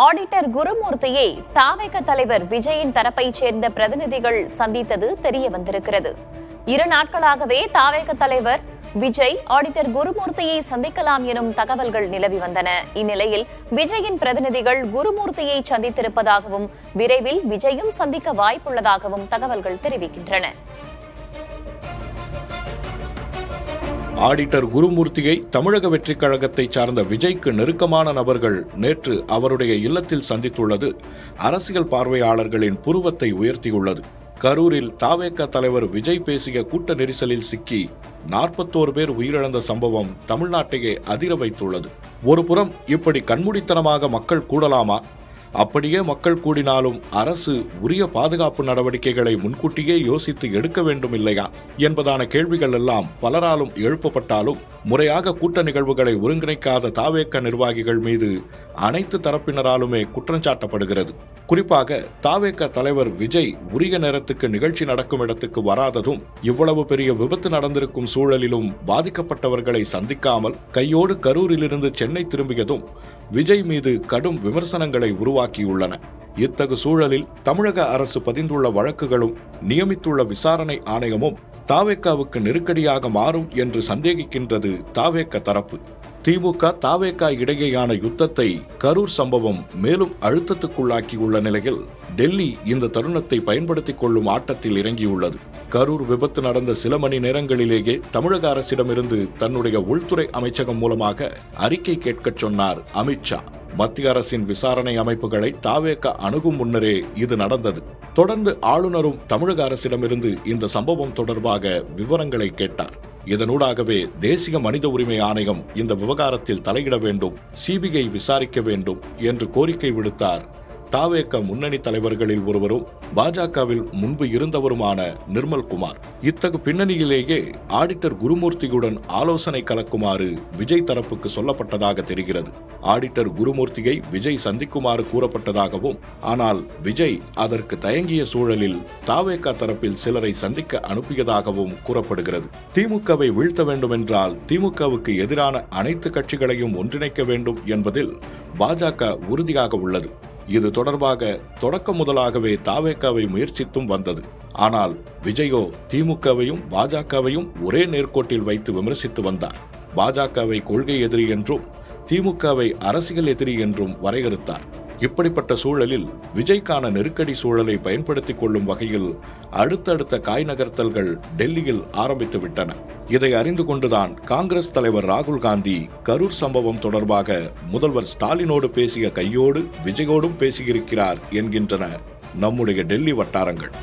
Auditor குருமூர்த்தியை தவேக தலைவர் விஜயின் தரப்பைச் சேர்ந்த பிரதிநிதிகள் சந்தித்தது தெரிய வந்திருக்கிறது. 2 நாட்களாகவே தவேக தலைவர் விஜய் ஆடிட்டர் குருமூர்த்தியை சந்திக்கலாம் எனும் தகவல்கள் நிலவி வந்தன. இந்நிலையில் விஜயின் பிரதிநிதிகள் குருமூர்த்தியை சந்தித்திருப்பதாகவும் விரைவில் விஜயும் சந்திக்க வாய்ப்புள்ளதாகவும் தகவல்கள் தெரிவிக்கின்றன. ஆடிட்டர் குருமூர்த்தியை தமிழக வெற்றிக் கழகத்தை சார்ந்த விஜய்க்கு நெருக்கமான நபர்கள் நேற்று அவருடைய இல்லத்தில் சந்தித்துள்ளது அரசியல் பார்வையாளர்களின் புருவத்தை உயர்த்தியுள்ளது. கரூரில் தவேக தலைவர் விஜய் பேசிய கூட்ட நெரிசலில் சிக்கி 41 பேர் உயிரிழந்த சம்பவம் தமிழ்நாட்டையே அதிர வைத்துள்ளது. ஒருபுறம் இப்படி கண்மூடித்தனமாக மக்கள் கூடலாமா? அப்படியே மக்கள் கூடினாலும் அரசு உரிய பாதுகாப்பு நடவடிக்கைகளை முன்கூட்டியே யோசித்து எடுக்க வேண்டும் இல்லையா என்பதான கேள்விகள் எல்லாம் பலராலும் எழுப்பப்பட்டாலும் முறையாக கூட்ட நிகழ்வுகளை ஒருங்கிணைக்காத தவேக நிர்வாகிகள் மீது அனைத்து தரப்பினராலுமே குற்றஞ்சாட்டப்படுகிறது. குறிப்பாக தவேக தலைவர் விஜய் உரிய நேரத்துக்கு நிகழ்ச்சி நடக்கும் இடத்துக்கு வராததும், இவ்வளவு பெரிய விபத்து நடந்திருக்கும் சூழலிலும் பாதிக்கப்பட்டவர்களை சந்திக்காமல் கையோடு கரூரிலிருந்து சென்னை திரும்பியதும் விஜய் மீது கடும் விமர்சனங்களை உருவாக்கியுள்ளன. இத்தகு சூழலில் தமிழக அரசு பதிந்துள்ள வழக்குகளும் நியமித்துள்ள விசாரணை ஆணையமும் தவேகவுக்கு நெருக்கடியாக மாறும் என்று சந்தேகிக்கின்றது தவேக தரப்பு. திமுக தவேக இடையேயான யுத்தத்தை கரூர் சம்பவம் மேலும் அழுத்தத்துக்குள்ளாக்கியுள்ள நிலையில் டெல்லி இந்த தருணத்தை பயன்படுத்திக் கொள்ளும் ஆட்டத்தில் இறங்கியுள்ளது. கரூர் விபத்து நடந்த சில மணி நேரங்களிலேயே தமிழக அரசிடமிருந்து தன்னுடைய உள்துறை அமைச்சகம் மூலமாக அறிக்கை கேட்கச் சொன்னார் அமித்ஷா. மத்திய அரசின் விசாரணை அமைப்புகளை தவேக அணுகும் முன்னரே இது நடந்தது. தொடர்ந்து ஆளுநரும் தமிழக அரசிடமிருந்து இந்த சம்பவம் தொடர்பாக விவரங்களை கேட்டார். இதனூடாகவே தேசிய மனித உரிமை ஆணையம் இந்த விவகாரத்தில் தலையிட வேண்டும், சிபிஐ விசாரிக்க வேண்டும் என்று கோரிக்கை விடுத்தார் தவேக முன்னணி தலைவர்களில் ஒருவரும் பாஜகவில் முன்பு இருந்தவருமான நிர்மல்குமார். இத்தகு பின்னணியிலேயே ஆடிட்டர் குருமூர்த்தியுடன் ஆலோசனை கலக்குமாறு விஜய் தரப்புக்கு சொல்லப்பட்டதாக தெரிகிறது. ஆடிட்டர் குருமூர்த்தியை விஜய் சந்திக்குமாறு கூறப்பட்டதாகவும், ஆனால் விஜய் அதற்கு தயங்கிய சூழலில் தவேக தரப்பில் சிலரை சந்திக்க அனுப்பியதாகவும் கூறப்படுகிறது. திமுகவை வீழ்த்த வேண்டும் என்றால் திமுகவுக்கு எதிரான அனைத்து கட்சிகளையும் ஒன்றிணைக்க வேண்டும் என்பதில் பாஜக உறுதியாக உள்ளது. இது தொடர்பாக தொடக்கம் முதலாகவே தவேகவை முயற்சித்தும் வந்தது. ஆனால் விஜயோ திமுகவையும் பாஜகவையும் ஒரே நேர்கோட்டில் வைத்து விமர்சித்து வந்தார். பாஜகவை கொள்கை எதிரி என்றும் திமுகவை அரசியல் எதிரி என்றும் வரையறுத்தார். இப்படிப்பட்ட சூழலில் விஜய்க்கான நெருக்கடி சூழலை பயன்படுத்திக் கொள்ளும் வகையில் அடுத்தடுத்த காய் நகர்த்தல்கள் டெல்லியில் ஆரம்பித்து விட்டன. இதை அறிந்து கொண்டுதான் காங்கிரஸ் தலைவர் ராகுல் காந்தி கரூர் சம்பவம் தொடர்பாக முதல்வர் ஸ்டாலினோடு பேசிய கையோடு விஜயோடும் பேசியிருக்கிறார் என்கின்றன நம்முடைய டெல்லி வட்டாரங்கள்.